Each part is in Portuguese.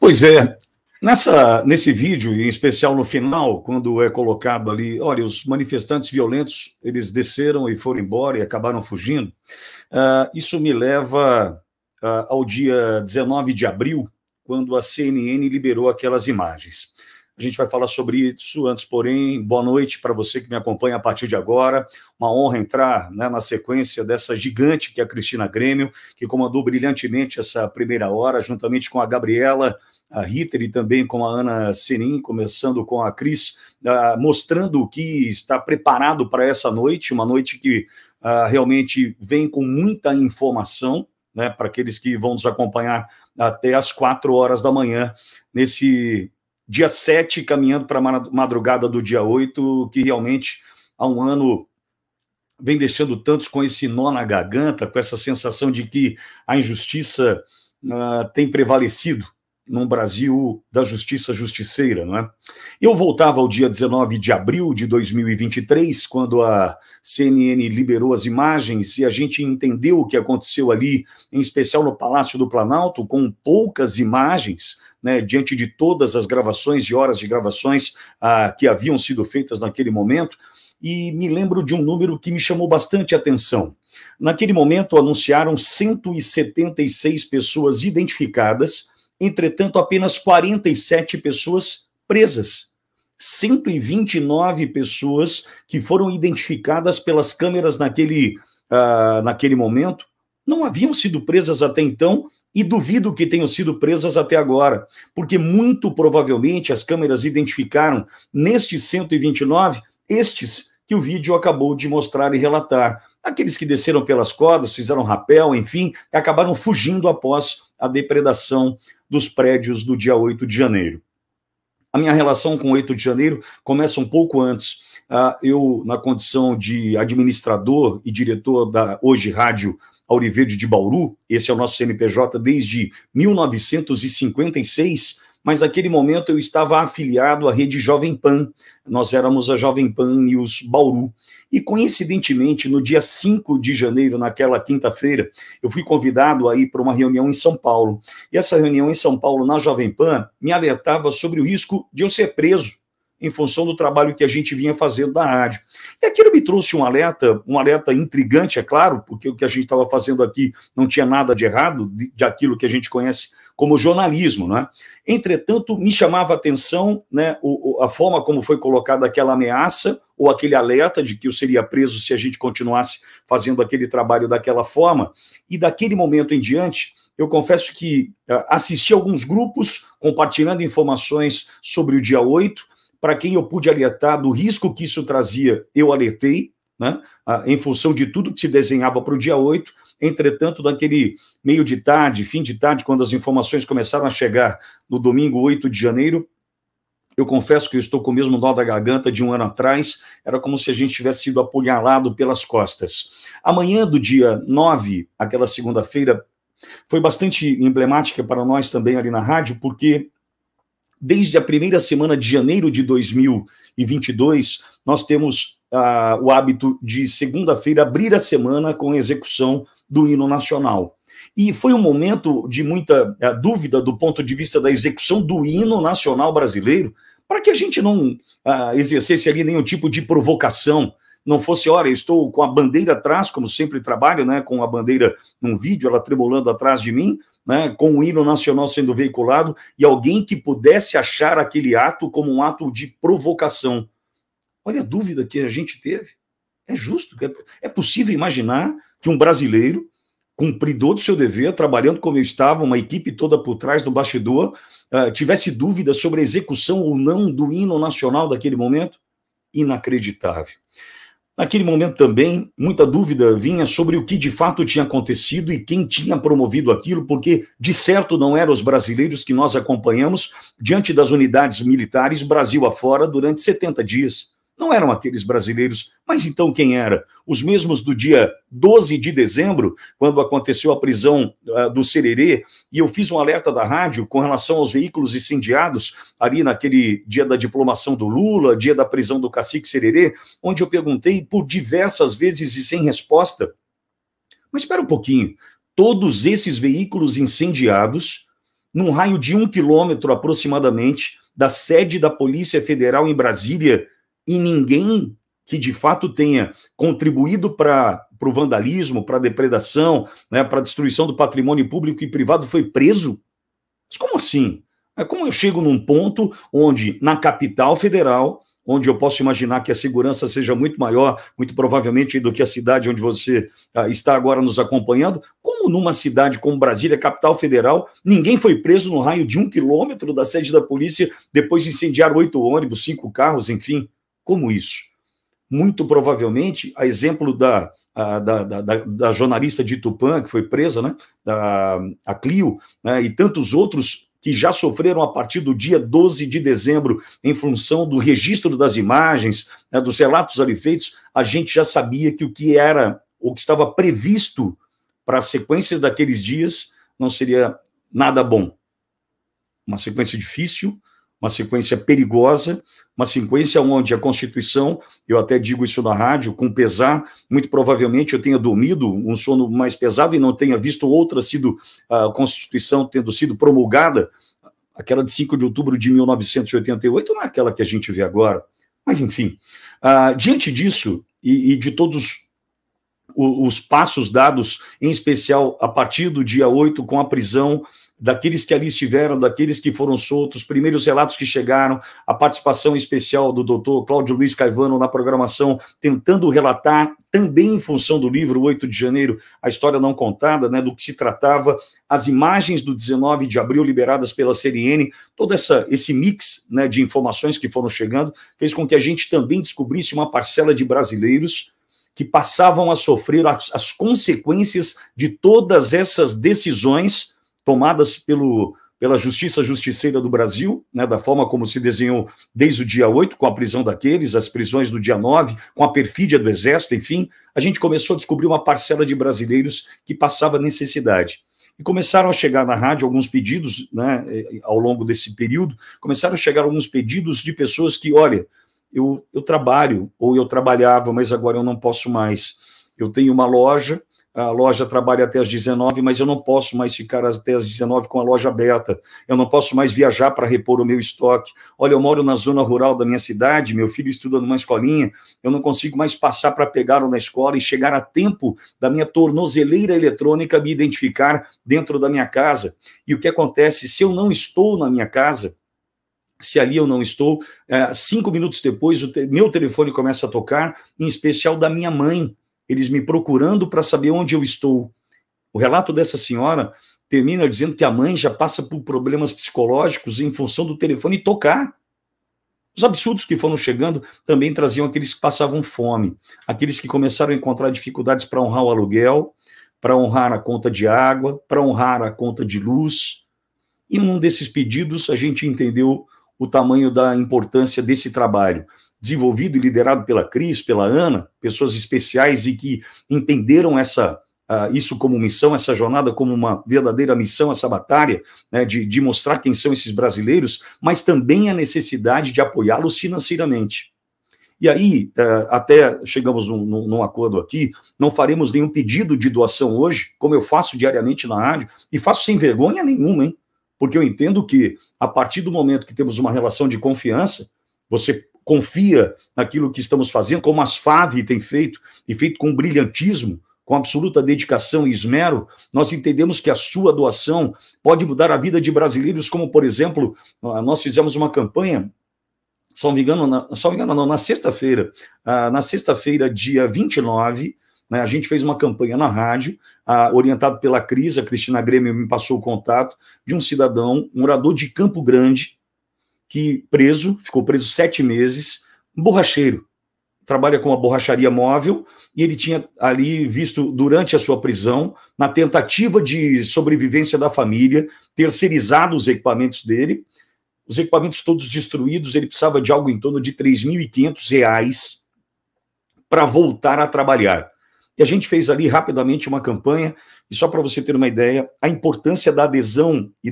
Pois é, nesse vídeo, em especial no final, quando é colocado ali, olha, os manifestantes violentos, eles desceram e foram embora e acabaram fugindo, isso me leva ao dia 19 de abril, quando a CNN liberou aquelas imagens. A gente vai falar sobre isso antes, porém, boa noite para você que me acompanha a partir de agora. Uma honra entrar, né, na sequência dessa gigante que é a Cristina Grêmio, que comandou brilhantemente essa primeira hora, juntamente com a Gabriela, a Ritter e também com a Ana Senin, começando com a Cris, mostrando o que está preparado para essa noite, uma noite que realmente vem com muita informação, né, para aqueles que vão nos acompanhar até às 4 horas da manhã, nesse dia 7, caminhando para a madrugada do dia 8, que realmente há um ano vem deixando tantos com esse nó na garganta, com essa sensação de que a injustiça tem prevalecido num Brasil da justiça justiceira, não é? Eu voltava ao dia 19 de abril de 2023, quando a CNN liberou as imagens e a gente entendeu o que aconteceu ali, em especial no Palácio do Planalto, com poucas imagens, né, diante de todas as gravações e horas de gravações que haviam sido feitas naquele momento, e me lembro de um número que me chamou bastante atenção. Naquele momento anunciaram 176 pessoas identificadas, entretanto, apenas 47 pessoas presas. 129 pessoas que foram identificadas pelas câmeras naquele momento não haviam sido presas até então e duvido que tenham sido presas até agora, porque muito provavelmente as câmeras identificaram nestes 129 estes que o vídeo acabou de mostrar e relatar. Aqueles que desceram pelas cordas, fizeram rapel, enfim, acabaram fugindo após a depredação dos prédios do dia 8 de janeiro. A minha relação com o 8 de janeiro começa um pouco antes. Eu, na condição de administrador e diretor da hoje Rádio Auriverde de Bauru, esse é o nosso CNPJ desde 1956, mas naquele momento eu estava afiliado à Rede Jovem Pan, nós éramos a Jovem Pan News Bauru, e coincidentemente no dia 5 de janeiro, naquela quinta-feira, eu fui convidado a ir para uma reunião em São Paulo, e essa reunião em São Paulo, na Jovem Pan, me alertava sobre o risco de eu ser preso, em função do trabalho que a gente vinha fazendo da rádio. E aquilo me trouxe um alerta intrigante, é claro, porque o que a gente estava fazendo aqui não tinha nada de errado, de aquilo que a gente conhece como jornalismo, né? Entretanto, me chamava a atenção, né, a forma como foi colocada aquela ameaça, ou aquele alerta de que eu seria preso se a gente continuasse fazendo aquele trabalho daquela forma, e daquele momento em diante, eu confesso que assisti a alguns grupos compartilhando informações sobre o dia 8, para quem eu pude alertar do risco que isso trazia, eu alertei, né, em função de tudo que se desenhava para o dia 8, entretanto, naquele meio de tarde, fim de tarde, quando as informações começaram a chegar no domingo 8 de janeiro, eu confesso que eu estou com o mesmo nó da garganta de um ano atrás, era como se a gente tivesse sido apunhalado pelas costas. A manhã do dia 9, aquela segunda-feira, foi bastante emblemática para nós também ali na rádio, porque desde a primeira semana de janeiro de 2022, nós temos o hábito de segunda-feira abrir a semana com a execução do hino nacional. E foi um momento de muita dúvida do ponto de vista da execução do hino nacional brasileiro, para que a gente não exercesse ali nenhum tipo de provocação, não fosse, olha, estou com a bandeira atrás, como sempre trabalho, né, com a bandeira num vídeo, ela tremulando atrás de mim, né, com o hino nacional sendo veiculado, e alguém que pudesse achar aquele ato como um ato de provocação. Olha a dúvida que a gente teve. É justo, é possível imaginar que um brasileiro, cumpridor do seu dever, trabalhando como eu estava, uma equipe toda por trás do bastidor, tivesse dúvida sobre a execução ou não do hino nacional daquele momento? Inacreditável. Naquele momento também, muita dúvida vinha sobre o que de fato tinha acontecido e quem tinha promovido aquilo, porque de certo não eram os brasileiros que nós acompanhamos diante das unidades militares Brasil afora durante 70 dias. Não eram aqueles brasileiros, mas então quem era? Os mesmos do dia 12 de dezembro, quando aconteceu a prisão do Sererê, e eu fiz um alerta da rádio com relação aos veículos incendiados, ali naquele dia da diplomação do Lula, dia da prisão do cacique Sererê, onde eu perguntei por diversas vezes e sem resposta, mas espera um pouquinho, todos esses veículos incendiados num raio de 1 quilômetro aproximadamente da sede da Polícia Federal em Brasília, e ninguém que de fato tenha contribuído para o vandalismo, para a depredação, né, para a destruição do patrimônio público e privado foi preso? Mas como assim? Como eu chego num ponto onde, na capital federal, onde eu posso imaginar que a segurança seja muito maior, muito provavelmente, do que a cidade onde você está agora nos acompanhando, como numa cidade como Brasília, capital federal, ninguém foi preso no raio de 1 quilômetro da sede da polícia depois de incendiar 8 ônibus, 5 carros, enfim? Como isso? Muito provavelmente, a exemplo da jornalista de Tupã, que foi presa, né, a Clio, né, e tantos outros que já sofreram a partir do dia 12 de dezembro, em função do registro das imagens, né, dos relatos ali feitos, a gente já sabia que o que estava previsto para as sequências daqueles dias não seria nada bom. Uma sequência difícil, uma sequência perigosa, uma sequência onde a Constituição, eu até digo isso na rádio, com pesar, muito provavelmente eu tenha dormido um sono mais pesado e não tenha visto outra a Constituição tendo sido promulgada, aquela de 5 de outubro de 1988, não é aquela que a gente vê agora. Mas, enfim, diante disso e de todos os passos dados, em especial a partir do dia 8, com a prisão daqueles que ali estiveram, daqueles que foram soltos, primeiros relatos que chegaram, a participação especial do doutor Cláudio Luiz Caivano na programação, tentando relatar, também em função do livro 8 de janeiro, a história não contada, né, do que se tratava, as imagens do 19 de abril liberadas pela CNN, todo esse mix, né, de informações que foram chegando, fez com que a gente também descobrisse uma parcela de brasileiros que passavam a sofrer as consequências de todas essas decisões tomadas pela Justiça Justiceira do Brasil, né, da forma como se desenhou desde o dia 8, com a prisão daqueles, as prisões do dia 9, com a perfídia do Exército, enfim, a gente começou a descobrir uma parcela de brasileiros que passava necessidade. E começaram a chegar na rádio alguns pedidos, né, ao longo desse período, começaram a chegar alguns pedidos de pessoas que, olha, eu trabalho, ou eu trabalhava, mas agora eu não posso mais. Eu tenho uma loja, a loja trabalha até as 19, mas eu não posso mais ficar até as 19 com a loja aberta, eu não posso mais viajar para repor o meu estoque. Olha, eu moro na zona rural da minha cidade, meu filho estuda numa escolinha, eu não consigo mais passar para pegá-lo na escola e chegar a tempo da minha tornozeleira eletrônica me identificar dentro da minha casa. E o que acontece, se eu não estou na minha casa, se ali eu não estou, 5 minutos depois, meu telefone começa a tocar, em especial da minha mãe, eles me procurando para saber onde eu estou. O relato dessa senhora termina dizendo que a mãe já passa por problemas psicológicos em função do telefone tocar. Os absurdos que foram chegando também traziam aqueles que passavam fome, aqueles que começaram a encontrar dificuldades para honrar o aluguel, para honrar a conta de água, para honrar a conta de luz. E num desses pedidos a gente entendeu o tamanho da importância desse trabalho, desenvolvido e liderado pela Cris, pela Ana, pessoas especiais e que entenderam isso como missão, essa jornada como uma verdadeira missão, essa batalha, né, de mostrar quem são esses brasileiros, mas também a necessidade de apoiá-los financeiramente. E aí, até chegamos num acordo aqui, não faremos nenhum pedido de doação hoje, como eu faço diariamente na rádio, e faço sem vergonha nenhuma, hein? Porque eu entendo que, a partir do momento que temos uma relação de confiança, você confia naquilo que estamos fazendo, como as FAV tem feito, e feito com brilhantismo, com absoluta dedicação e esmero, nós entendemos que a sua doação pode mudar a vida de brasileiros, como, por exemplo, nós fizemos uma campanha, na sexta-feira, dia 29, né, a gente fez uma campanha na rádio, orientado pela Cris, a Cristina Grêmio me passou o contato, de um cidadão, um morador de Campo Grande, que ficou preso 7 meses, um borracheiro, trabalha com uma borracharia móvel, e ele tinha ali visto, durante a sua prisão, na tentativa de sobrevivência da família, terceirizado os equipamentos dele, os equipamentos todos destruídos, ele precisava de algo em torno de R$ 3.500 para voltar a trabalhar. E a gente fez ali rapidamente uma campanha, e só para você ter uma ideia, a importância da adesão e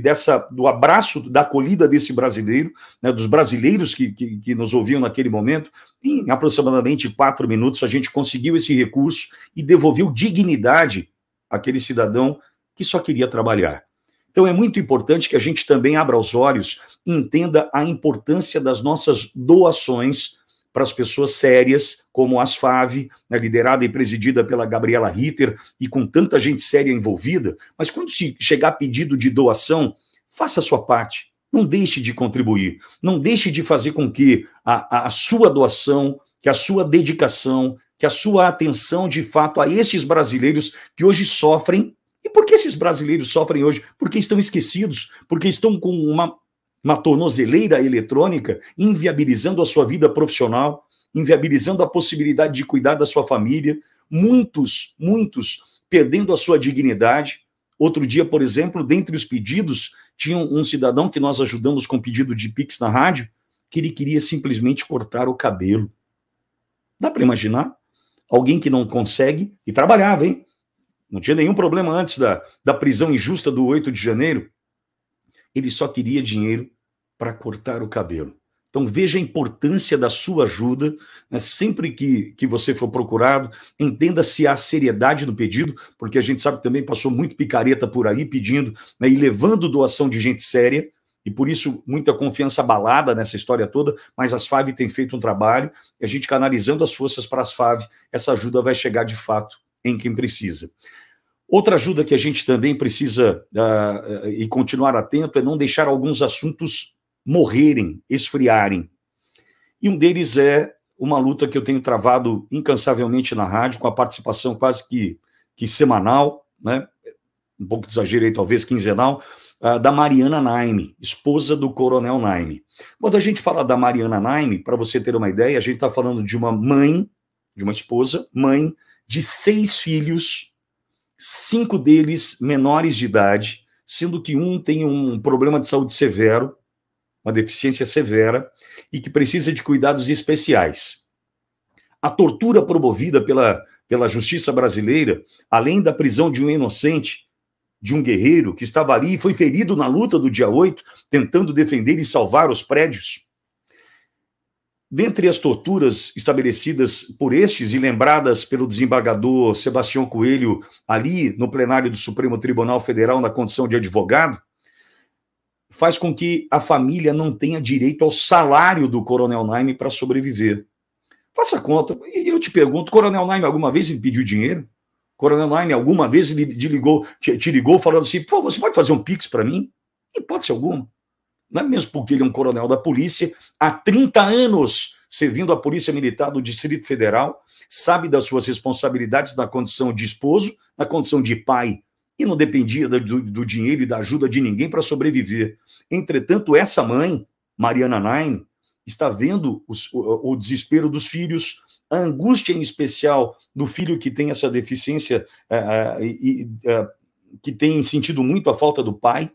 do abraço, da acolhida desse brasileiro, né, dos brasileiros que nos ouviam naquele momento, em aproximadamente 4 minutos a gente conseguiu esse recurso e devolveu dignidade àquele cidadão que só queria trabalhar. Então é muito importante que a gente também abra os olhos e entenda a importância das nossas doações para as pessoas sérias, como a Asfav, né, liderada e presidida pela Gabriela Ritter, e com tanta gente séria envolvida. Mas quando se chegar pedido de doação, faça a sua parte. Não deixe de contribuir. Não deixe de fazer com que a sua doação, que a sua dedicação, que a sua atenção, de fato, a estes brasileiros que hoje sofrem. E por que esses brasileiros sofrem hoje? Porque estão esquecidos, porque estão com uma tornozeleira eletrônica, inviabilizando a sua vida profissional, inviabilizando a possibilidade de cuidar da sua família, muitos perdendo a sua dignidade. Outro dia, por exemplo, dentre os pedidos, tinha um cidadão que nós ajudamos com pedido de Pix na rádio, que ele queria simplesmente cortar o cabelo. Dá para imaginar? Alguém que não consegue, e trabalhava, hein? Não tinha nenhum problema antes da prisão injusta do 8 de janeiro. Ele só queria dinheiro para cortar o cabelo. Então veja a importância da sua ajuda, né? Sempre que você for procurado, entenda se há seriedade no pedido, porque a gente sabe que também passou muito picareta por aí pedindo, né, e levando doação de gente séria, e por isso muita confiança abalada nessa história toda, mas a Asfav tem feito um trabalho, e a gente canalizando as forças para a Asfav, essa ajuda vai chegar de fato em quem precisa. Outra ajuda que a gente também precisa e continuar atento é não deixar alguns assuntos morrerem, esfriarem. E um deles é uma luta que eu tenho travado incansavelmente na rádio, com a participação quase que semanal, né? Um pouco de exagero aí, talvez quinzenal, da Mariana Naime, esposa do Coronel Naime. Quando a gente fala da Mariana Naime, para você ter uma ideia, a gente está falando de uma mãe, de uma esposa, mãe de 6 filhos, 5 deles menores de idade, sendo que um tem um problema de saúde severo, uma deficiência severa, e que precisa de cuidados especiais. A tortura promovida pela justiça brasileira, além da prisão de um inocente, de um guerreiro que estava ali e foi ferido na luta do dia 8, tentando defender e salvar os prédios. Dentre as torturas estabelecidas por estes e lembradas pelo desembargador Sebastião Coelho ali no plenário do Supremo Tribunal Federal na condição de advogado, faz com que a família não tenha direito ao salário do Coronel Naime para sobreviver. Faça conta. E eu te pergunto, Coronel Naime alguma vez ele pediu dinheiro? Coronel Naime alguma vez ele te ligou falando assim, por favor, você pode fazer um Pix para mim? Hipótese alguma. Não é mesmo porque ele é um coronel da polícia, há 30 anos servindo a Polícia Militar do Distrito Federal, sabe das suas responsabilidades na condição de esposo, na condição de pai, e não dependia do dinheiro e da ajuda de ninguém para sobreviver. Entretanto, essa mãe, Mariana Naime, está vendo o desespero dos filhos, a angústia em especial do filho que tem essa deficiência que tem sentido muito a falta do pai,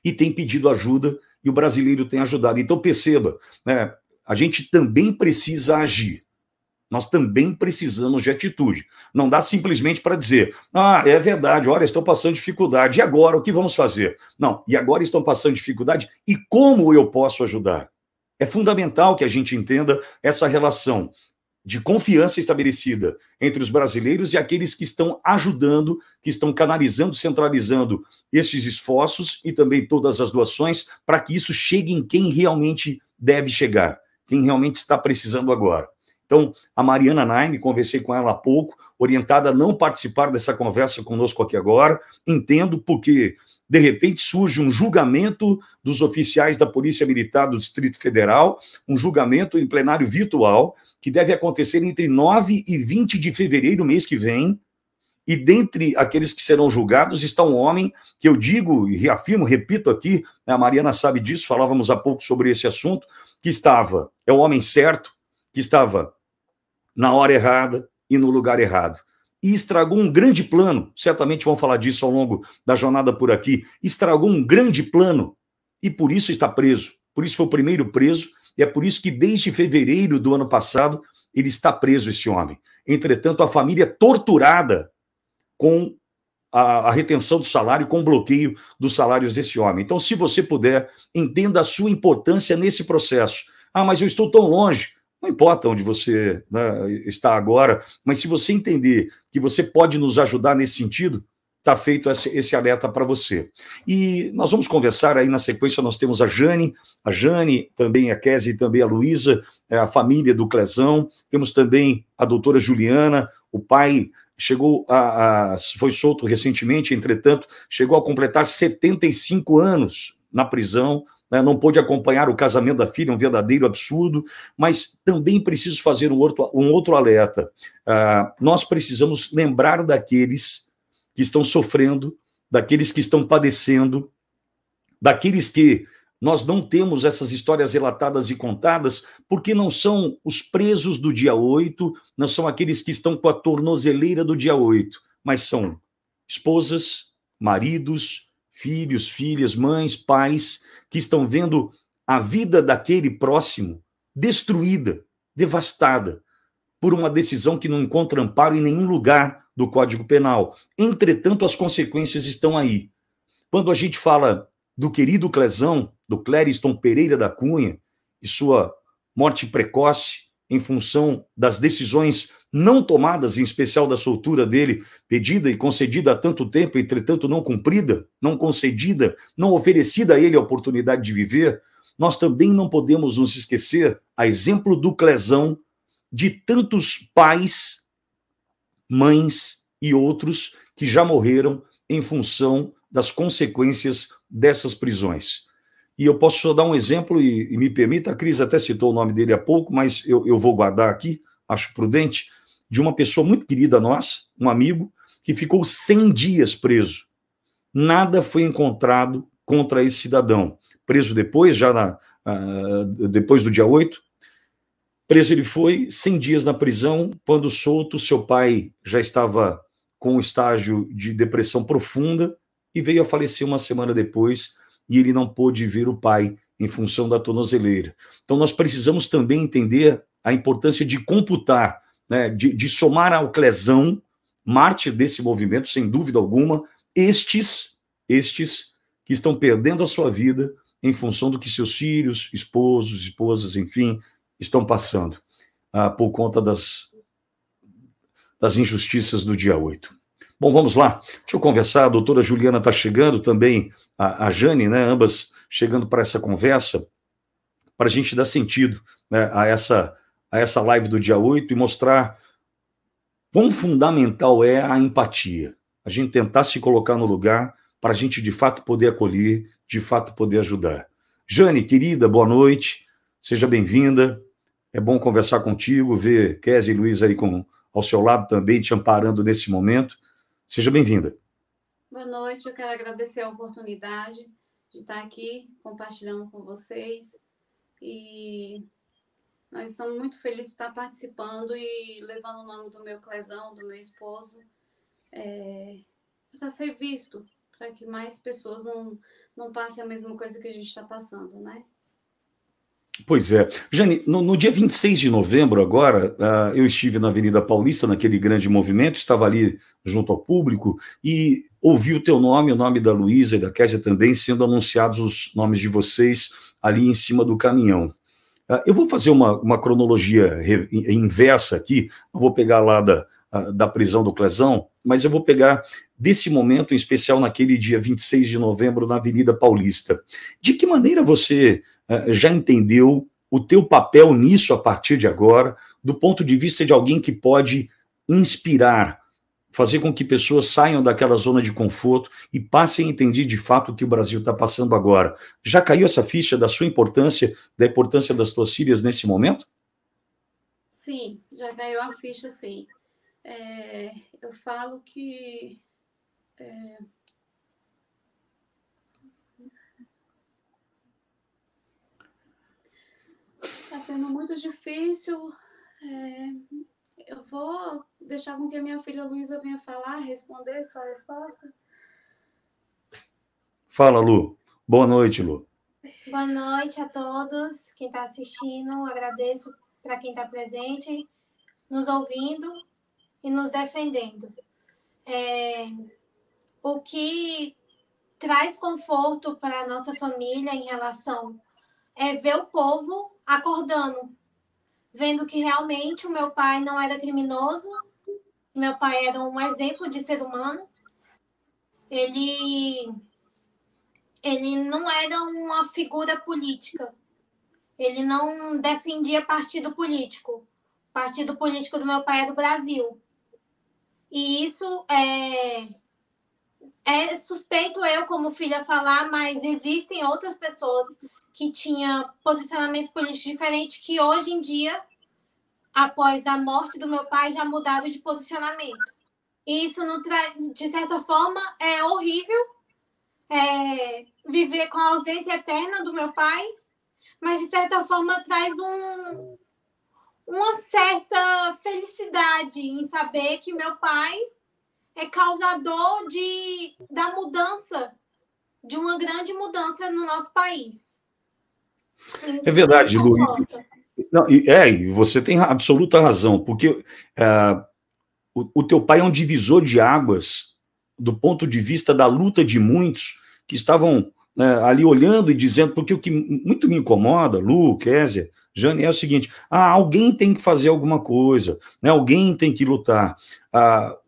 e tem pedido ajuda, e o brasileiro tem ajudado. Então, perceba, né, a gente também precisa agir. Nós também precisamos de atitude. Não dá simplesmente para dizer, é verdade, olha, estão passando dificuldade, e agora, o que vamos fazer? Não, e agora estão passando dificuldade, e como eu posso ajudar? É fundamental que a gente entenda essa relação de confiança estabelecida entre os brasileiros e aqueles que estão ajudando, que estão canalizando, centralizando esses esforços e também todas as doações para que isso chegue em quem realmente deve chegar, quem realmente está precisando agora. Então, a Mariana Naime, conversei com ela há pouco, orientada a não participar dessa conversa conosco aqui agora, entendo porque, de repente, surge um julgamento dos oficiais da Polícia Militar do Distrito Federal, um julgamento em plenário virtual, que deve acontecer entre 9 e 20 de fevereiro, mês que vem, e dentre aqueles que serão julgados está um homem que eu digo e reafirmo, repito aqui, a Mariana sabe disso, falávamos há pouco sobre esse assunto, que é o homem certo, que estava na hora errada e no lugar errado. E estragou um grande plano, certamente vão falar disso ao longo da jornada por aqui, estragou um grande plano e por isso está preso. Por isso foi o primeiro preso e é por isso que desde fevereiro do ano passado ele está preso, esse homem. Entretanto, a família é torturada com a retenção do salário, com o bloqueio dos salários desse homem. Então, se você puder, entenda a sua importância nesse processo. Mas eu estou tão longe. Não importa onde você, né, está agora, mas se você entender que você pode nos ajudar nesse sentido, está feito esse alerta para você. E nós vamos conversar aí na sequência, nós temos a Jane, também a Kézia e também a Luísa, a família do Clezão, temos também a doutora Juliana, o pai foi solto recentemente, entretanto, chegou a completar 75 anos na prisão, né, não pôde acompanhar o casamento da filha, um verdadeiro absurdo, mas também preciso fazer um outro alerta. Nós precisamos lembrar daqueles que estão sofrendo, daqueles que estão padecendo, daqueles que nós não temos essas histórias relatadas e contadas, porque não são os presos do dia 8, não são aqueles que estão com a tornozeleira do dia 8, mas são esposas, maridos, filhos, filhas, mães, pais, que estão vendo a vida daquele próximo destruída, devastada, por uma decisão que não encontra amparo em nenhum lugar do Código Penal. Entretanto, as consequências estão aí. Quando a gente fala do querido Clezão, do Clériston Pereira da Cunha, e sua morte precoce em função das decisões não tomadas, em especial da soltura dele, pedida e concedida há tanto tempo, entretanto não cumprida, não concedida, não oferecida a ele a oportunidade de viver, nós também não podemos nos esquecer, a exemplo do Clezão, de tantos pais, mães e outros que já morreram em função das consequências dessas prisões. E eu posso só dar um exemplo, e me permita, a Cris até citou o nome dele há pouco, mas eu vou guardar aqui, acho prudente, de uma pessoa muito querida nossa, um amigo, que ficou 100 dias preso. Nada foi encontrado contra esse cidadão. Preso depois, depois do dia 8, preso ele foi, 100 dias na prisão, quando solto, seu pai já estava com um estágio de depressão profunda e veio a falecer uma semana depois, e ele não pôde ver o pai em função da tornozeleira. Então nós precisamos também entender a importância de computar, né, de somar ao Clezão, mártir desse movimento, sem dúvida alguma, estes que estão perdendo a sua vida em função do que seus filhos, esposos, esposas, enfim, estão passando por conta das injustiças do dia 8. Bom, vamos lá. Deixa eu conversar. A doutora Juliana está chegando, também a Jane, né? Ambas chegando para essa conversa, para a gente dar sentido, né, a essa live do dia 8 e mostrar quão fundamental é a empatia. A gente tentar se colocar no lugar para a gente, de fato, poder acolher, de fato, poder ajudar. Jane, querida, boa noite. Seja bem-vinda. É bom conversar contigo, ver Kézia e Luiz aí ao seu lado também, te amparando nesse momento. Seja bem-vinda. Boa noite, eu quero agradecer a oportunidade de estar aqui compartilhando com vocês. E nós estamos muito felizes de estar participando e levando o nome do meu Clezão, do meu esposo, para ser visto, para que mais pessoas não passem a mesma coisa que a gente está passando, né? Pois é. Jane, no dia 26 de novembro agora, eu estive na Avenida Paulista, naquele grande movimento, estava ali junto ao público e ouvi o teu nome, o nome da Luísa e da Kézia também, sendo anunciados os nomes de vocês ali em cima do caminhão. Eu vou fazer uma cronologia inversa aqui, não vou pegar lá da prisão do Clezão, mas eu vou pegar desse momento em especial naquele dia 26 de novembro na Avenida Paulista. De que maneira você já entendeu o teu papel nisso a partir de agora, do ponto de vista de alguém que pode inspirar, fazer com que pessoas saiam daquela zona de conforto e passem a entender de fato o que o Brasil está passando agora? Já caiu essa ficha da sua importância, da importância das tuas filhas nesse momento? Sim, já caiu a ficha, sim. Eu falo que está sendo muito difícil. Eu vou deixar com que a minha filha Luísa venha falar, responder sua resposta. Fala, Lu. Boa noite, Lu. Boa noite a todos, quem está assistindo. Agradeço para quem está presente, nos ouvindo e nos defendendo. O que traz conforto para a nossa família em relação é ver o povo acordando, vendo que realmente o meu pai não era criminoso, meu pai era um exemplo de ser humano, ele não era uma figura política. Ele não defendia partido político. O partido político do meu pai é do Brasil. E isso é suspeito eu, como filha, falar, mas existem outras pessoas que tinham posicionamentos políticos diferentes que hoje em dia, após a morte do meu pai, já mudaram de posicionamento. E isso, de certa forma, é horrível viver com a ausência eterna do meu pai, mas, de certa forma, traz uma certa felicidade em saber que meu pai é causador da mudança, de uma grande mudança no nosso país. É verdade, Lu. Não, e você tem absoluta razão, porque o teu pai é um divisor de águas do ponto de vista da luta de muitos que estavam ali olhando e dizendo, porque o que muito me incomoda, Lu, Kézia, Jane, é o seguinte, alguém tem que fazer alguma coisa, né? Alguém tem que lutar.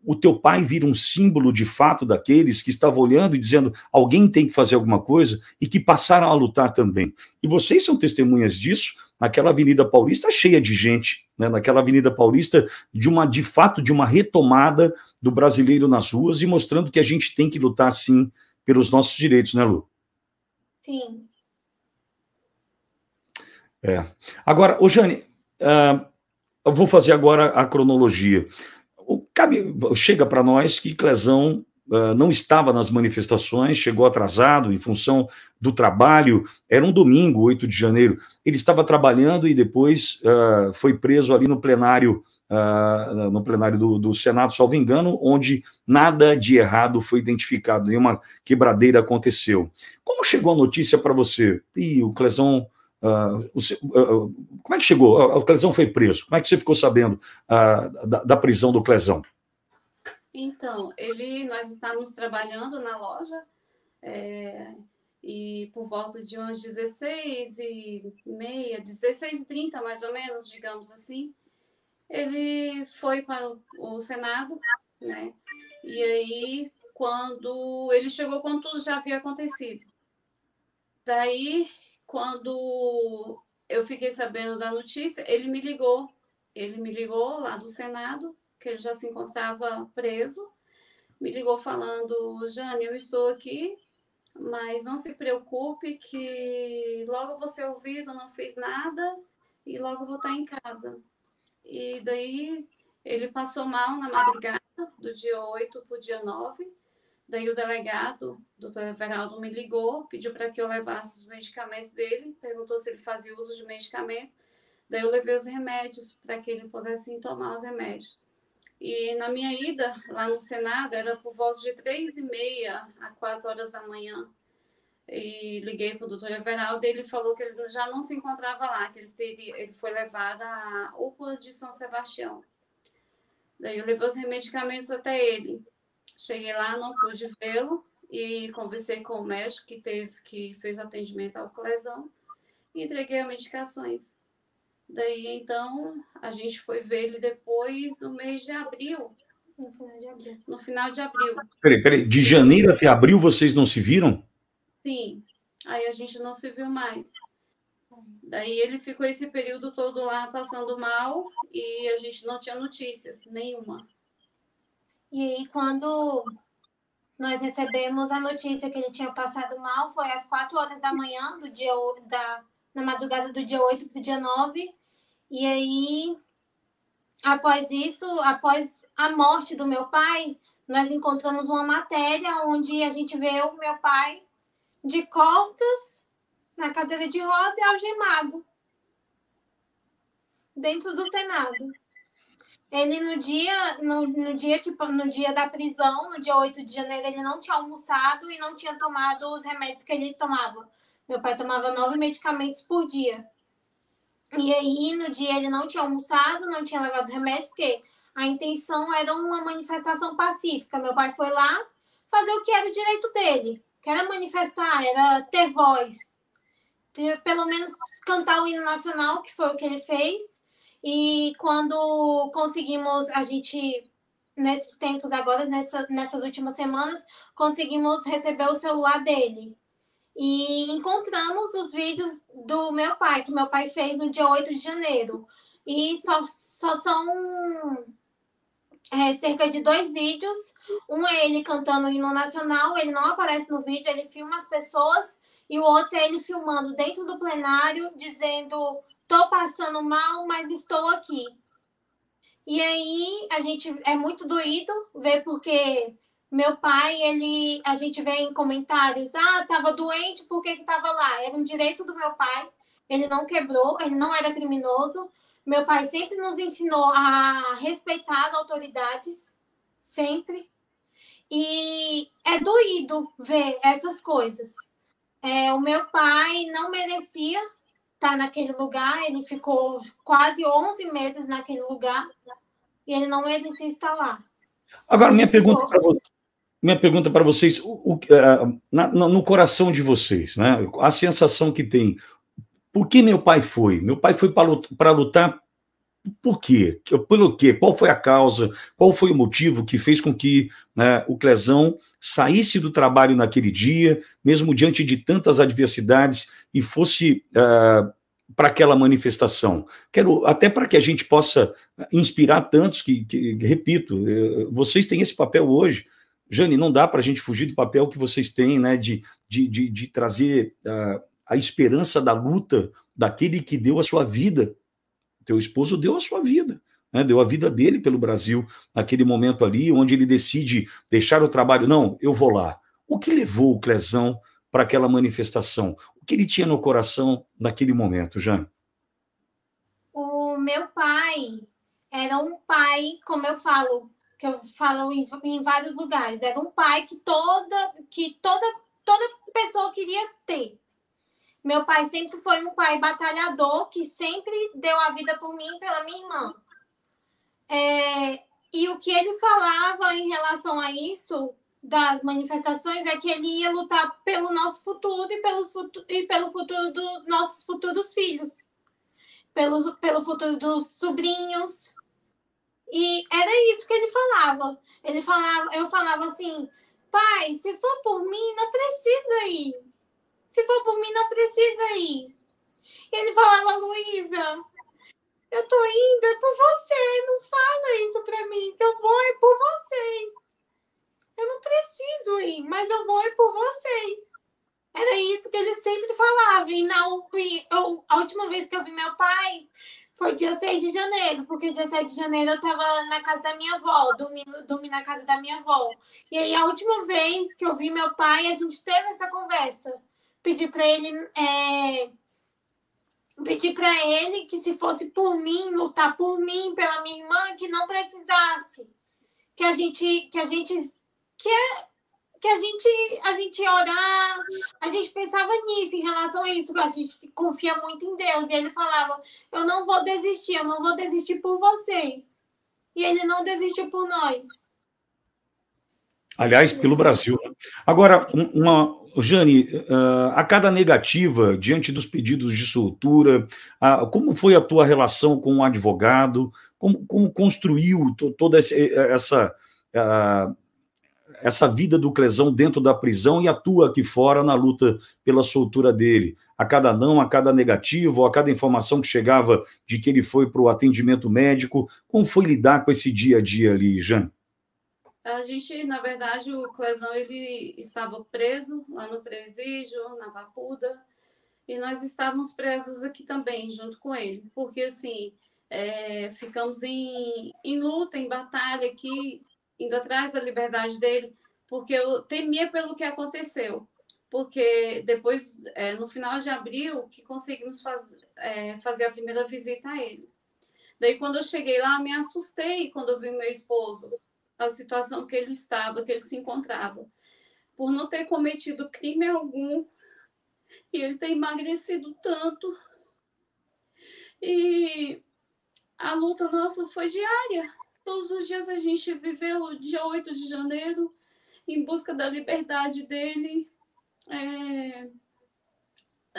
O teu pai vira um símbolo de fato daqueles que estavam olhando e dizendo, alguém tem que fazer alguma coisa, e que passaram a lutar também. E vocês são testemunhas disso, naquela Avenida Paulista cheia de gente, né? Naquela Avenida Paulista de fato de uma retomada do brasileiro nas ruas e mostrando que a gente tem que lutar, sim, pelos nossos direitos, né, Lu? Sim. Agora, Jane, eu vou fazer agora a cronologia. Chega para nós que Clezão não estava nas manifestações, chegou atrasado em função do trabalho, era um domingo, 8 de janeiro, ele estava trabalhando e depois foi preso ali no plenário do Senado, salvo engano, onde nada de errado foi identificado, nenhuma quebradeira aconteceu. Como chegou a notícia para você? O Clezão... como é que chegou? O Clezão foi preso. Como é que você ficou sabendo da prisão do Clezão? Então, nós estávamos trabalhando na loja e por volta de umas 16h30, 16h30 mais ou menos, digamos assim, ele foi para o Senado, né? E aí, quando ele chegou, quando tudo já havia acontecido. Daí, quando eu fiquei sabendo da notícia, ele me ligou lá do Senado, que ele já se encontrava preso, me ligou falando, Jane, eu estou aqui, mas não se preocupe que logo vou ser ouvido, não fiz nada e logo vou estar em casa. E daí ele passou mal na madrugada do dia 8 para o dia 9. Daí o delegado, doutor Everaldo, me ligou, pediu para que eu levasse os medicamentos dele, perguntou se ele fazia uso de medicamento. Daí eu levei os remédios para que ele pudesse tomar os remédios. E na minha ida lá no Senado, era por volta de 3h30 a 4h da manhã. E liguei para o doutor Everaldo e ele falou que ele já não se encontrava lá, que ele foi levado à UPA de São Sebastião. Daí eu levei os medicamentos até ele. Cheguei lá, não pude vê-lo e conversei com o médico que fez o atendimento ao Clezão e entreguei as medicações. Daí, então, a gente foi ver ele depois no mês de abril. No final de abril. Peraí, de janeiro até abril vocês não se viram? Sim, aí a gente não se viu mais. Daí ele ficou esse período todo lá passando mal e a gente não tinha notícias nenhuma. E aí, quando nós recebemos a notícia que ele tinha passado mal, foi às 4h da manhã, na madrugada do dia 8 para o dia 9. E aí, após isso, após a morte do meu pai, nós encontramos uma matéria onde a gente vê o meu pai de costas, na cadeira de roda e algemado, dentro do Senado. Ele no dia da prisão, no dia 8 de janeiro, ele não tinha almoçado e não tinha tomado os remédios que ele tomava. Meu pai tomava 9 medicamentos por dia. E aí, no dia, ele não tinha almoçado, não tinha levado os remédios, porque a intenção era uma manifestação pacífica. Meu pai foi lá fazer o que era o direito dele, que era manifestar, era ter voz. Pelo menos cantar o hino nacional, que foi o que ele fez. E quando conseguimos, a gente nesses tempos agora, nessas últimas semanas, conseguimos receber o celular dele. E encontramos os vídeos do meu pai, que meu pai fez no dia 8 de janeiro. E só são cerca de 2 vídeos. Um é ele cantando o hino nacional, ele não aparece no vídeo, ele filma as pessoas. E o outro é ele filmando dentro do plenário, dizendo: "Tô passando mal, mas estou aqui". E aí a gente é muito doído ver, porque meu pai, a gente vê em comentários: tava doente, por que tava lá? Era um direito do meu pai, ele não quebrou, ele não era criminoso. Meu pai sempre nos ensinou a respeitar as autoridades, sempre. E é doído ver essas coisas. O meu pai não merecia estar naquele lugar, ele ficou quase 11 meses naquele lugar e ele não merecia estar lá. Agora, minha pergunta para vocês, no coração de vocês, né, a sensação que tem, por que meu pai foi? Meu pai foi para lutar por quê? Pelo quê? Qual foi a causa? Qual foi o motivo que fez com que, né, o Clezão saísse do trabalho naquele dia, mesmo diante de tantas adversidades, e fosse para aquela manifestação? Quero até para que a gente possa inspirar tantos que repito, vocês têm esse papel hoje. Jane, não dá para a gente fugir do papel que vocês têm, né, de trazer a esperança da luta daquele que deu a sua vida. Teu esposo deu a sua vida, né? Deu a vida dele pelo Brasil, naquele momento ali, onde ele decide deixar o trabalho. Não, eu vou lá. O que levou o Clezão para aquela manifestação? O que ele tinha no coração naquele momento, Jane? O meu pai era um pai, como eu falo, que eu falo em vários lugares, era um pai que toda pessoa queria ter. Meu pai sempre foi um pai batalhador, que sempre deu a vida por mim e pela minha irmã. E o que ele falava em relação a isso, das manifestações, é que ele ia lutar pelo nosso futuro e pelo futuro dos nossos futuros filhos, pelo futuro dos sobrinhos. E era isso que ele falava. Eu falava assim: "Pai, se for por mim, não precisa ir. Se for por mim, não precisa ir". E ele falava: "Luísa, eu tô indo é por você, não fala isso pra mim, que eu vou é por vocês. Eu não preciso ir, mas eu vou é por vocês". Era isso que ele sempre falava. E a última vez que eu vi meu pai foi dia 6 de janeiro, porque dia 7 de janeiro eu tava na casa da minha avó, dormi na casa da minha avó. E aí a última vez que eu vi meu pai, a gente teve essa conversa. Pedi para ele que, se fosse por mim, lutar por mim, pela minha irmã, que não precisasse. Que a gente orar, a gente pensava nisso, em relação a isso, a gente confia muito em Deus. E ele falava: "Eu não vou desistir por vocês". E ele não desistiu por nós. Aliás, pelo Brasil. Agora, Jane, a cada negativa, diante dos pedidos de soltura, como foi a tua relação com o advogado? Como construiu toda essa vida do Clezão dentro da prisão e a tua aqui fora na luta pela soltura dele? A cada não, a cada negativo, a cada informação que chegava de que ele foi para o atendimento médico, como foi lidar com esse dia a dia ali, Jane? A gente, na verdade, o Clezão, ele estava preso lá no presídio, na Papuda, e nós estávamos presos aqui também, junto com ele, porque, assim, ficamos em luta, em batalha aqui, indo atrás da liberdade dele, porque eu temia pelo que aconteceu, porque depois, no final de abril, que conseguimos fazer a primeira visita a ele. Daí, quando eu cheguei lá, me assustei quando eu vi meu esposo, a situação que ele estava, que ele se encontrava, por não ter cometido crime algum, e ele ter emagrecido tanto. E a luta nossa foi diária. Todos os dias a gente viveu o dia 8 de janeiro em busca da liberdade dele,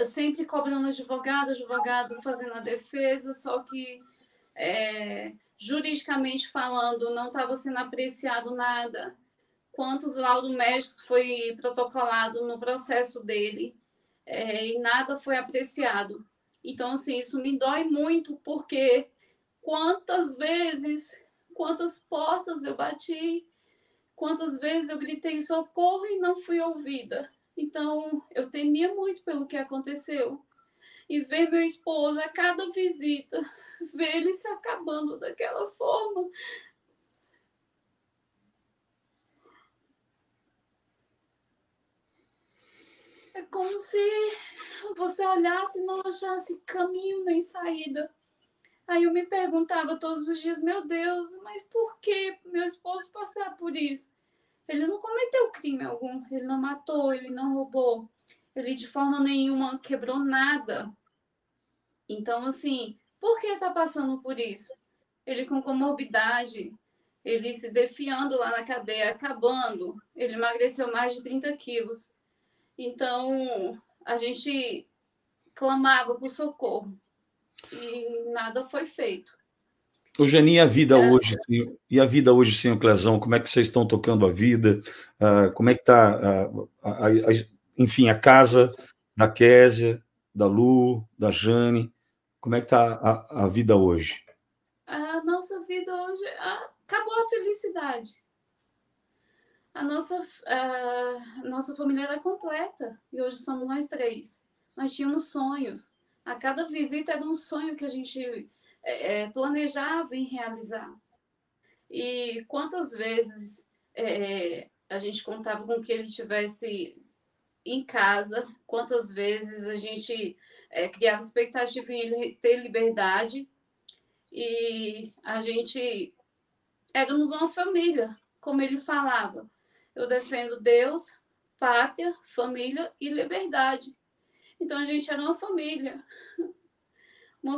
sempre cobrando advogado fazendo a defesa, só que juridicamente falando, não estava sendo apreciado nada. Quantos laudos médicos foi protocolado no processo dele, e nada foi apreciado. Então, assim, isso me dói muito, porque quantas vezes, quantas portas eu bati, quantas vezes eu gritei socorro e não fui ouvida. Então, eu temia muito pelo que aconteceu. E ver meu esposo a cada visita, ver ele se acabando daquela forma. É como se você olhasse e não achasse caminho nem saída. Aí eu me perguntava todos os dias, meu Deus, mas por que meu esposo passar por isso? Ele não cometeu crime algum, ele não matou, ele não roubou, ele de forma nenhuma quebrou nada. Então, assim, por que está passando por isso? Ele com comorbidade, ele se defiando lá na cadeia, acabando, ele emagreceu mais de 30 quilos. Então, a gente clamava por socorro e nada foi feito. Ô, Geni, e a vida hoje, e a vida hoje sem o Clezão, como é que vocês estão tocando a vida? Como é que está, enfim, a casa da Késia, da Lu, da Jane, como é que está a vida hoje? A nossa vida hoje acabou a felicidade. A nossa família era completa e hoje somos nós 3. Nós tínhamos sonhos. A cada visita era um sonho que a gente planejava em realizar. E quantas vezes a gente contava com que ele estivesse em casa, quantas vezes a gente criava expectativa em ele ter liberdade, e a gente éramos uma família, como ele falava. Eu defendo Deus, pátria, família e liberdade. Então a gente era uma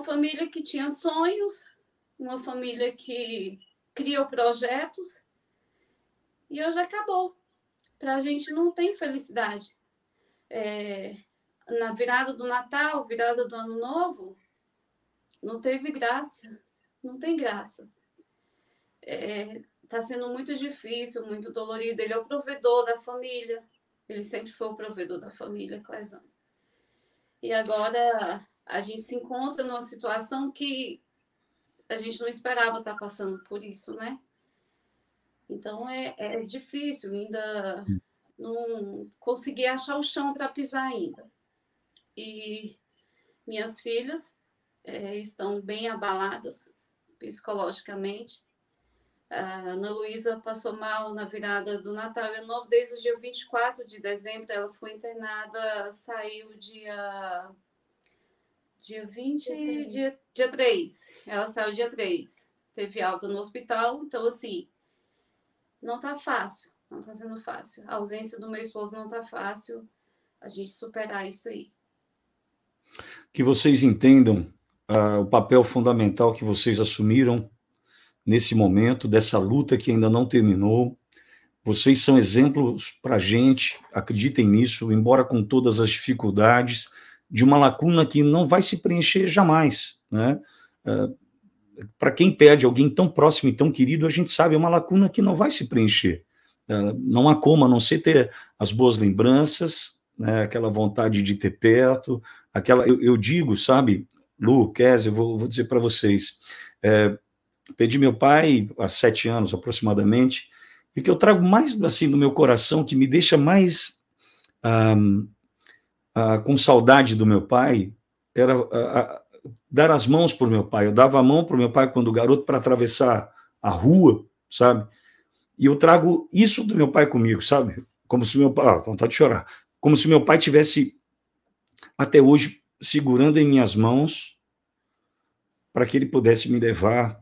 família que tinha sonhos, uma família que criou projetos, e hoje acabou. Para a gente não tem felicidade. Na virada do Natal, virada do Ano Novo, não teve graça, não tem graça. Está sendo muito difícil, muito dolorido. Ele é o provedor da família, ele sempre foi o provedor da família, Clezão. E agora a gente se encontra numa situação que a gente não esperava estar passando por isso, né? Então é difícil, ainda não consegui achar o chão para pisar ainda. E minhas filhas estão bem abaladas psicologicamente. A Ana Luísa passou mal na virada do Natal e Ano Novo, desde o dia 24 de dezembro. Ela foi internada, saiu dia 3. Ela saiu dia 3. Teve alta no hospital. Então, assim, não está fácil. Não está sendo fácil. A ausência do meu esposo não está fácil. A gente superar isso aí. Que vocês entendam o papel fundamental que vocês assumiram nesse momento, dessa luta que ainda não terminou. Vocês são exemplos para a gente, acreditem nisso, embora com todas as dificuldades, de uma lacuna que não vai se preencher jamais, né? Para quem perde alguém tão próximo e tão querido, a gente sabe, é uma lacuna que não vai se preencher. Não há como, a não ser ter as boas lembranças, né, aquela vontade de ter perto, eu digo, sabe, Lu, Kézia, eu vou dizer para vocês, perdi meu pai há 7 anos aproximadamente, e o que eu trago mais assim no meu coração, que me deixa mais com saudade do meu pai, era dar as mãos para o meu pai. Eu dava a mão para o meu pai quando garoto para atravessar a rua, sabe? E eu trago isso do meu pai comigo, sabe? Como se meu pai... vontade de chorar. Como se meu pai tivesse, até hoje, segurando em minhas mãos para que ele pudesse me levar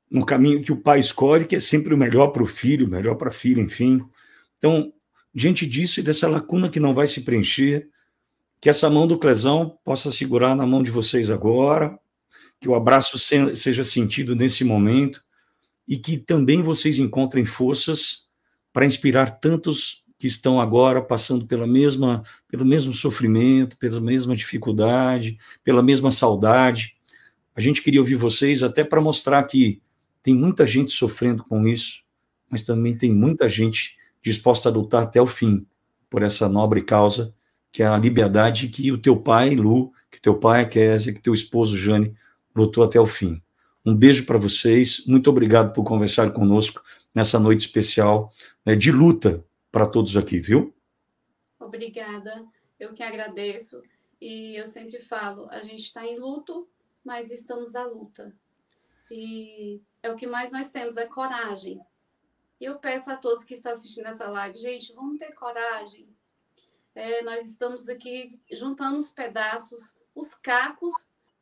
no caminho que o pai escolhe, que é sempre o melhor para o filho, o melhor para a filha, enfim. Então, diante disso e dessa lacuna que não vai se preencher, que essa mão do Clezão possa segurar na mão de vocês agora, que o abraço seja sentido nesse momento, e que também vocês encontrem forças para inspirar tantos que estão agora passando pelo mesmo sofrimento, pela mesma dificuldade, pela mesma saudade, A gente queria ouvir vocês até para mostrar que tem muita gente sofrendo com isso, mas também tem muita gente disposta a lutar até o fim por essa nobre causa, que é a liberdade que o teu pai, Lu, que teu pai, Kézia, que teu esposo, Jane, lutou até o fim. Um beijo para vocês, muito obrigado por conversar conosco nessa noite especial, né, de luta para todos aqui, viu? Obrigada, eu que agradeço. E eu sempre falo, a gente está em luto, mas estamos à luta. E é o que mais nós temos, é coragem. E eu peço a todos que estão assistindo essa live, gente, vamos ter coragem. Nós estamos aqui juntando os pedaços, os cacos,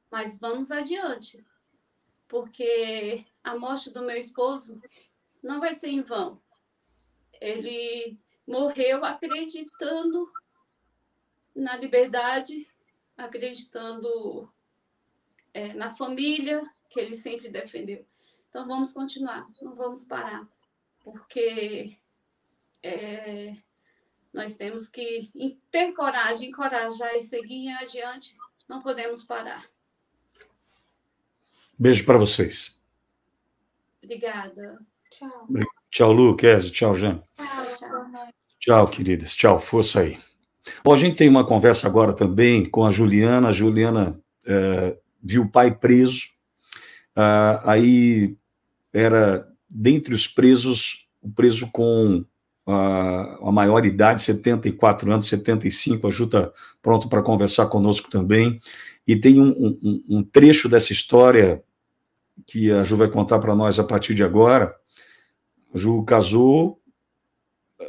mas vamos adiante. Porque a morte do meu esposo não vai ser em vão. Ele morreu acreditando na liberdade, acreditando na família que ele sempre defendeu. Então vamos continuar, não vamos parar, porque nós temos que ter coragem, encorajar e seguir adiante, não podemos parar. Beijo para vocês. Obrigada. Tchau. Tchau, Lu, Kézia, tchau, Jane. Tchau. Tchau, queridas. Tchau, força aí. Bom, a gente tem uma conversa agora também com a Juliana. A Juliana viu o pai preso. Aí era, dentre os presos, o preso com a maior idade, 74 anos, 75. A Ju está pronto para conversar conosco também. E tem um trecho dessa história que a Ju vai contar para nós a partir de agora. A Ju casou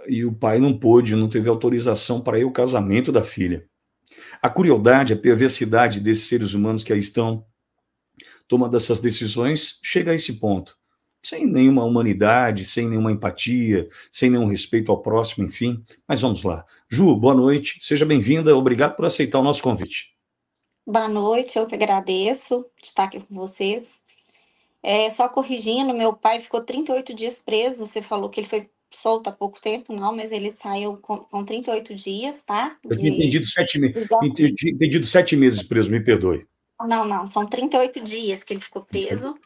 e o pai não pôde, não teve autorização para ir ao casamento da filha. A crueldade, a perversidade desses seres humanos que aí estão tomando essas decisões chega a esse ponto, sem nenhuma humanidade, sem nenhuma empatia, sem nenhum respeito ao próximo, enfim. Mas vamos lá. Ju, boa noite, seja bem-vinda, obrigado por aceitar o nosso convite. Boa noite, eu que agradeço de estar aqui com vocês. Só corrigindo, meu pai ficou 38 dias preso, você falou que ele foi solto há pouco tempo, não, mas ele saiu com 38 dias, tá? Eu tinha entendido 7 meses. Entendido 7 meses preso, me perdoe. Não, são 38 dias que ele ficou preso,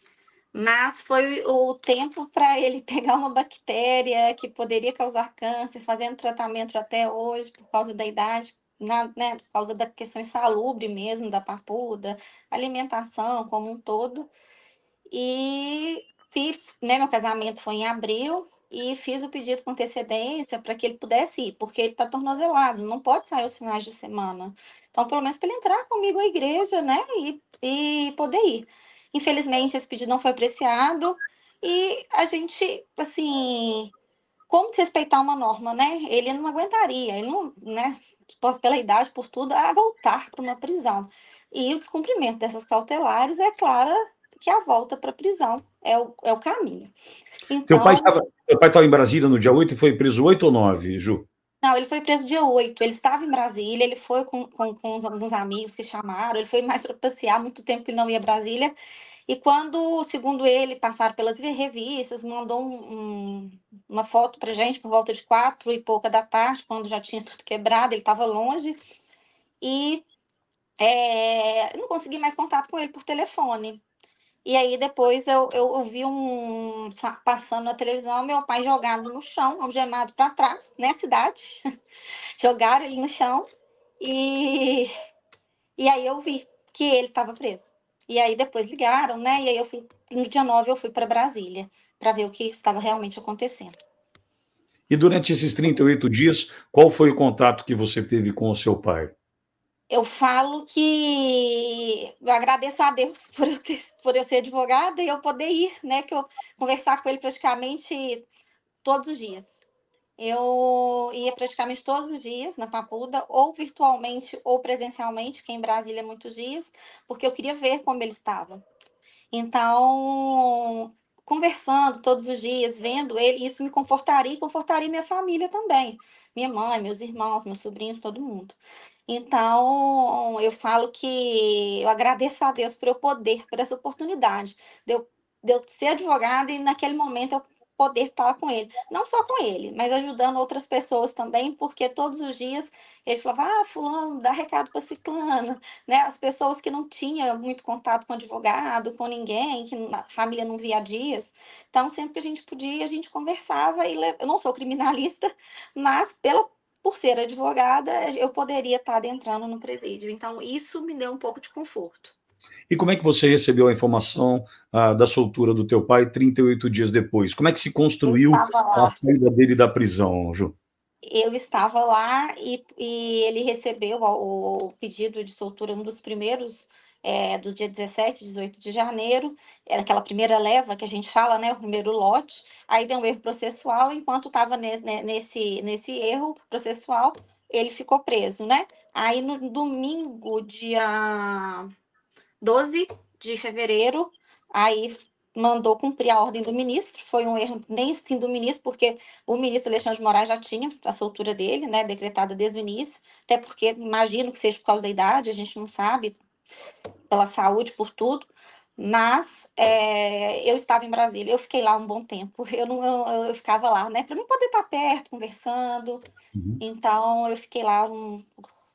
mas foi o tempo para ele pegar uma bactéria que poderia causar câncer, fazendo tratamento até hoje por causa da idade, né, por causa da questão insalubre mesmo, da papuda, alimentação como um todo. E fiz, né, meu casamento foi em abril e fiz o pedido com antecedência para que ele pudesse ir, porque ele está tornozelado, não pode sair os finais de semana. Então, pelo menos para ele entrar comigo à igreja, né, e poder ir. Infelizmente, esse pedido não foi apreciado e a gente, assim, como respeitar uma norma, né? Ele não aguentaria, ele não, né, pela idade, por tudo, a voltar para uma prisão. E o descumprimento dessas cautelares é claro que a volta para a prisão é o caminho. Então, teu pai estava em Brasília no dia 8 e foi preso 8 ou 9, Ju? Não, ele foi preso dia 8, ele estava em Brasília, ele foi com alguns amigos que chamaram, ele foi mais para passear, muito tempo que ele não ia a Brasília, e quando, segundo ele, passaram pelas revistas, mandou uma foto pra gente por volta de 4 e pouca da tarde, quando já tinha tudo quebrado, ele estava longe, e não consegui mais contato com ele por telefone. E aí depois eu vi passando na televisão, meu pai jogado no chão, algemado para trás, né, cidade. Jogaram ele no chão e aí eu vi que ele estava preso. E aí depois ligaram, né? E aí no dia 9 eu fui para Brasília para ver o que estava realmente acontecendo. E durante esses 38 dias, qual foi o contato que você teve com o seu pai? Eu falo que eu agradeço a Deus por eu ser advogada e eu poder ir, né? Que eu conversar com ele praticamente todos os dias. Eu ia praticamente todos os dias na Papuda, ou virtualmente ou presencialmente, que em Brasília muitos dias, porque eu queria ver como ele estava. Então, conversando todos os dias, vendo ele, isso me confortaria e confortaria minha família também. Minha mãe, meus irmãos, meus sobrinhos, todo mundo. Então, eu falo que eu agradeço a Deus por essa oportunidade de eu ser advogada e naquele momento eu poder estar com ele. Não só com ele, mas ajudando outras pessoas também, porque todos os dias ele falava, fulano, dá recado para ciclano, né? As pessoas que não tinham muito contato com advogado, com ninguém, que a família não via há dias. Então, sempre que a gente podia, a gente conversava, eu não sou criminalista, mas por ser advogada, eu poderia estar adentrando no presídio. Então, isso me deu um pouco de conforto. E como é que você recebeu a informação da soltura do teu pai 38 dias depois? Como é que se construiu a saída dele da prisão, Ju? Eu estava lá e ele recebeu o pedido de soltura, um dos primeiros, dos dia 17, 18 de janeiro, era aquela primeira leva que a gente fala, né, o primeiro lote, aí deu um erro processual, enquanto estava nesse erro processual, ele ficou preso, né? Aí no domingo, dia 12 de fevereiro, aí mandou cumprir a ordem do ministro, foi um erro nem assim do ministro, porque o ministro Alexandre de Moraes já tinha a soltura dele, né, decretada desde o início, até porque imagino que seja por causa da idade, a gente não sabe, pela saúde, por tudo, mas eu estava em Brasília, eu fiquei lá um bom tempo, eu ficava lá, né, para mim poder estar perto, conversando, então eu fiquei lá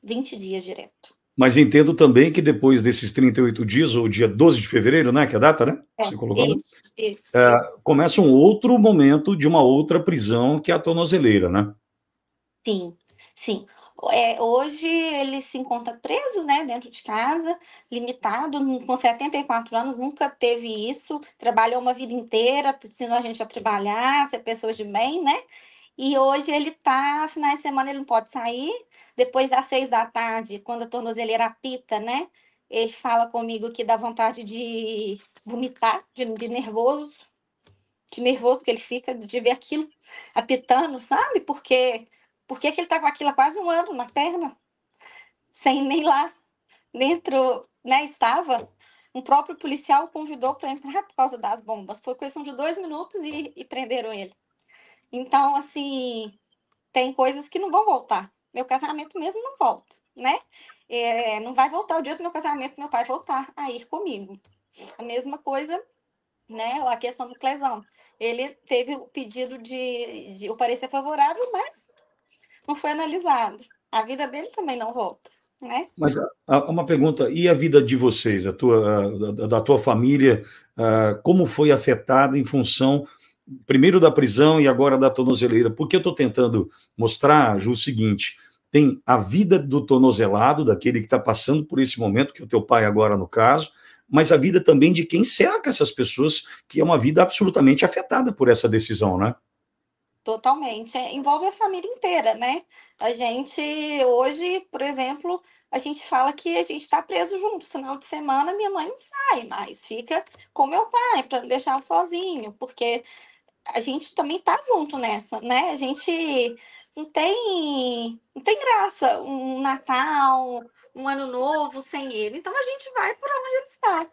20 dias direto. Mas entendo também que depois desses 38 dias, ou dia 12 de fevereiro, né, que é a data, né? Você colocou, isso. Começa um outro momento de uma outra prisão, que é a tornozeleira, né? Sim, sim. Hoje ele se encontra preso, né, dentro de casa, limitado, com 74 anos, nunca teve isso, trabalhou uma vida inteira, ensinou a gente a trabalhar, ser pessoas de bem, né? E hoje ele tá, finais de semana ele não pode sair, depois das 6 da tarde, quando a tornozeleira apita, né? Ele fala comigo que dá vontade de vomitar, de nervoso, que ele fica de ver aquilo apitando, sabe? Por que ele tá com aquilo há quase um ano na perna, sem nem lá dentro, né? Estava. Um próprio policial o convidou para entrar por causa das bombas. Foi questão de 2 minutos e prenderam ele. Então, assim, tem coisas que não vão voltar. Meu casamento mesmo não volta, né? Não vai voltar o dia do meu casamento, meu pai voltar a ir comigo. A mesma coisa, né? A questão do Clesão. Ele teve o pedido de o parecer favorável, mas não foi analisado. A vida dele também não volta, né? Mas uma pergunta, e a vida de vocês, da tua família, como foi afetada em função, primeiro da prisão e agora da tornozeleira? Porque eu estou tentando mostrar, Ju, o seguinte, tem a vida do tornozelado, daquele que está passando por esse momento, que é o teu pai agora no caso, mas a vida também de quem cerca essas pessoas, que é uma vida absolutamente afetada por essa decisão, né? Totalmente. Envolve a família inteira, né? A gente, hoje, por exemplo, a gente fala que a gente está preso junto. Final de semana, minha mãe não sai mais, fica com meu pai para não deixá-lo sozinho, porque a gente também tá junto nessa, né? A gente não tem graça um Natal, um Ano Novo sem ele. Então a gente vai por onde ele está.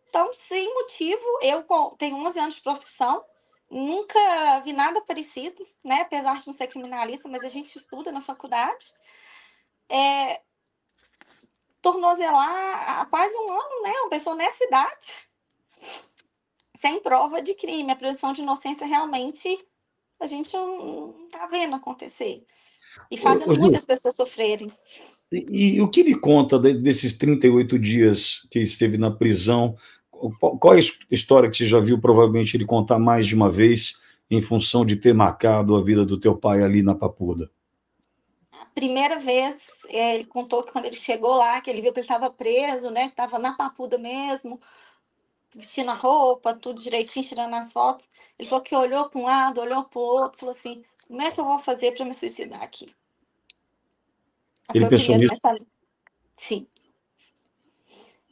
Então, sem motivo, eu tenho 11 anos de profissão, nunca vi nada parecido, né? Apesar de não ser criminalista, mas a gente estuda na faculdade. Tornozelar há quase um ano, né? Uma pessoa nessa idade, sem prova de crime. A presunção de inocência realmente a gente não tá vendo acontecer. E fazendo muitas pessoas sofrerem. E o que ele conta desses 38 dias que esteve na prisão? Qual é a história que você já viu, provavelmente, ele contar mais de uma vez, em função de ter marcado a vida do teu pai ali na Papuda? A primeira vez, ele contou que quando ele chegou lá, que ele viu que ele estava preso, né? Que estava na Papuda mesmo, vestindo a roupa, tudo direitinho, tirando as fotos. Ele falou que olhou para um lado, olhou para o outro, falou assim: como é que eu vou fazer para me suicidar aqui? Ele pensou nisso? Sim.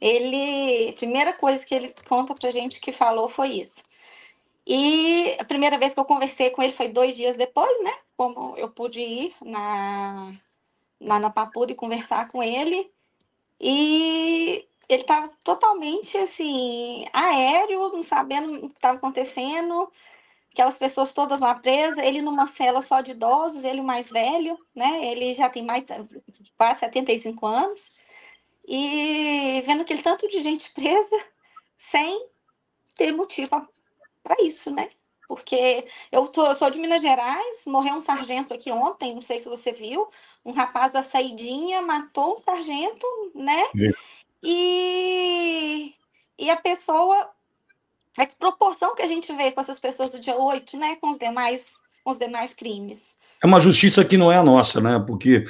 A primeira coisa que ele conta pra gente que falou foi isso. E a primeira vez que eu conversei com ele foi 2 dias depois, né? Como eu pude ir lá na Papuda e conversar com ele. E ele estava totalmente, assim, aéreo, não sabendo o que estava acontecendo. Aquelas pessoas todas lá presas, ele numa cela só de idosos, ele o mais velho, né? Ele já tem quase 75 anos. E vendo aquele tanto de gente presa sem ter motivo para isso, né? porque eu sou de Minas Gerais, morreu um sargento aqui ontem, não sei se você viu, um rapaz da saidinha matou um sargento, né? E a pessoa, a desproporção que a gente vê com essas pessoas do dia 8, né, com os demais crimes. É uma justiça que não é a nossa, né? Porque,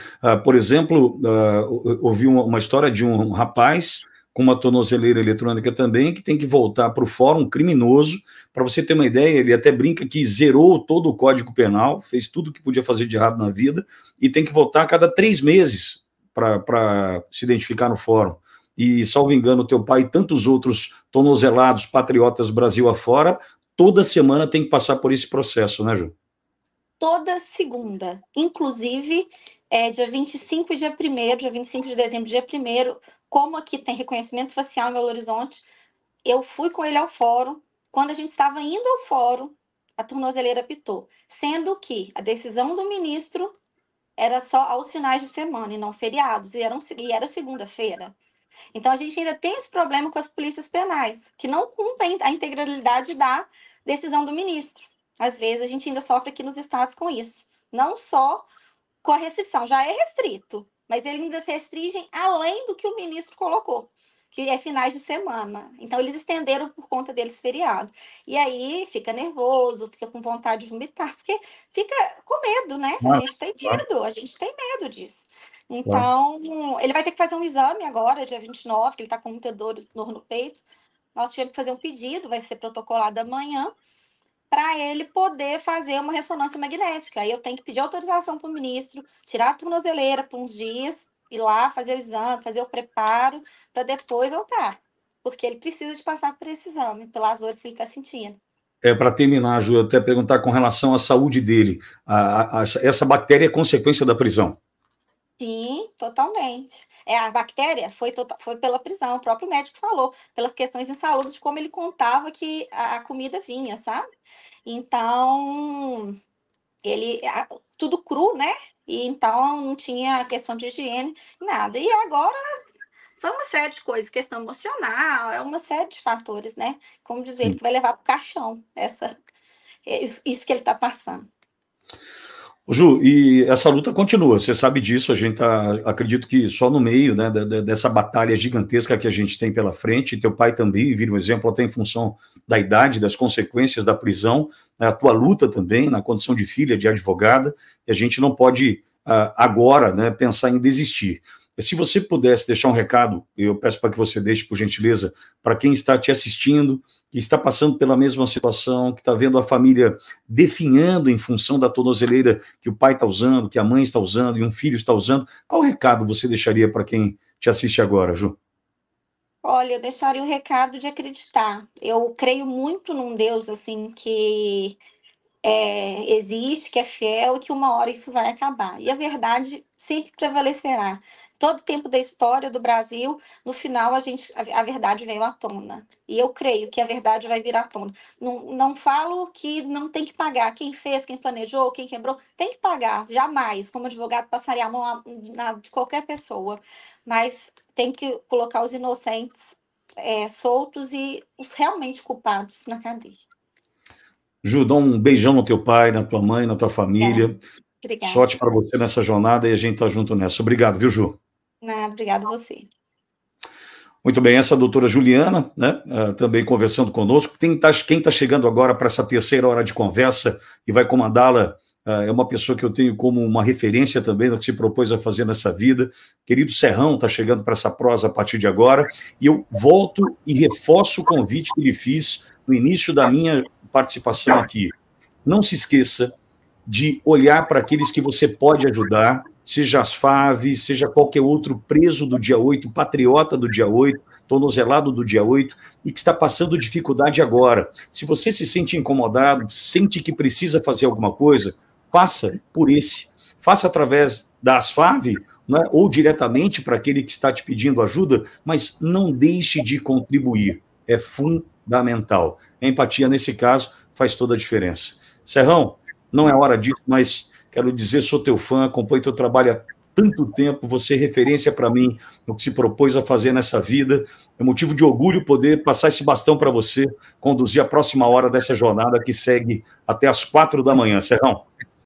por exemplo, ouvi uma história de um rapaz com uma tornozeleira eletrônica também, que tem que voltar para o fórum criminoso. Para você ter uma ideia, ele até brinca que zerou todo o Código Penal, fez tudo o que podia fazer de errado na vida, e tem que voltar a cada 3 meses para se identificar no fórum. E, salvo engano, teu pai e tantos outros tornozelados, patriotas Brasil afora, toda semana tem que passar por esse processo, né, Ju? Toda segunda, inclusive dia 25 e dia 1º, dia 25 de dezembro, dia 1º, como aqui tem reconhecimento facial em Belo Horizonte, eu fui com ele ao fórum. Quando a gente estava indo ao fórum, a tornozeleira apitou, sendo que a decisão do ministro era só aos finais de semana e não feriados, e era segunda-feira. Então a gente ainda tem esse problema com as polícias penais, que não cumprem a integralidade da decisão do ministro. Às vezes a gente ainda sofre aqui nos estados com isso. Não só com a restrição, já é restrito, mas eles ainda se restringem além do que o ministro colocou, que é finais de semana. Então eles estenderam por conta deles feriado. E aí fica nervoso, fica com vontade de vomitar, porque fica com medo, né? A gente tem medo disso. Então, ele vai ter que fazer um exame agora, dia 29, que ele está com muita dor no peito. Nós tivemos que fazer um pedido, vai ser protocolado amanhã, para ele poder fazer uma ressonância magnética. Aí eu tenho que pedir autorização para o ministro, tirar a tornozeleira por uns dias, ir lá fazer o exame, fazer o preparo, para depois voltar. Porque ele precisa de passar por esse exame, pelas dores que ele está sentindo. Para terminar, Ju, até perguntar com relação à saúde dele. Essa bactéria é consequência da prisão? Sim, totalmente. A bactéria foi pela prisão, o próprio médico falou, pelas questões insalubres, de como ele contava que a comida vinha, sabe? Então, tudo cru, né? E então não tinha questão de higiene, nada. E agora foi uma série de coisas, questão emocional, é uma série de fatores, né? Como dizer, ele que vai levar para o caixão isso que ele está passando. Ju, e essa luta continua, você sabe disso, a gente acredito que só no meio, né, dessa batalha gigantesca que a gente tem pela frente. Teu pai também vira um exemplo até em função da idade, das consequências da prisão, a tua luta também na condição de filha, de advogada, e a gente não pode agora, né, pensar em desistir. Se você pudesse deixar um recado, eu peço para que você deixe, por gentileza, para quem está te assistindo, que está passando pela mesma situação, que está vendo a família definhando em função da tornozeleira que o pai está usando, que a mãe está usando e um filho está usando, qual recado você deixaria para quem te assiste agora, Ju? Olha, eu deixaria o recado de acreditar. Eu creio muito num Deus, assim, que existe, que é fiel, e que uma hora isso vai acabar. E a verdade sempre prevalecerá. Todo tempo da história do Brasil, no final a verdade veio à tona. E eu creio que a verdade vai vir à tona. Não falo que não tem que pagar. Quem fez, quem planejou, quem quebrou, tem que pagar. Jamais, como advogado, passaria a mão de qualquer pessoa. Mas tem que colocar os inocentes soltos e os realmente culpados na cadeia. Ju, dá um beijão no teu pai, na tua mãe, na tua família. Obrigada. Sorte para você nessa jornada e a gente tá junto nessa. Obrigado, viu, Ju? Nada, obrigada a você. Muito bem, essa é a doutora Juliana, né, também conversando conosco. Quem está chegando agora para essa terceira hora de conversa e vai comandá-la, é uma pessoa que eu tenho como uma referência também no que se propôs a fazer nessa vida. Querido Serrão está chegando para essa prosa a partir de agora, e eu volto e reforço o convite que lhe fiz no início da minha participação aqui. Não se esqueça de olhar para aqueles que você pode ajudar, seja as FAV, seja qualquer outro preso do dia 8, patriota do dia 8, tornozelado do dia 8, e que está passando dificuldade agora. Se você se sente incomodado, sente que precisa fazer alguma coisa, faça por esse. Faça através da ASFAV, né, ou diretamente para aquele que está te pedindo ajuda, mas não deixe de contribuir. É fundamental. A empatia, nesse caso, faz toda a diferença. Serrão, não é hora disso, mas quero dizer, sou teu fã, acompanho teu trabalho há tanto tempo, você é referência para mim no que se propôs a fazer nessa vida. É motivo de orgulho poder passar esse bastão para você, conduzir a próxima hora dessa jornada que segue até as 4 da manhã, Serrão.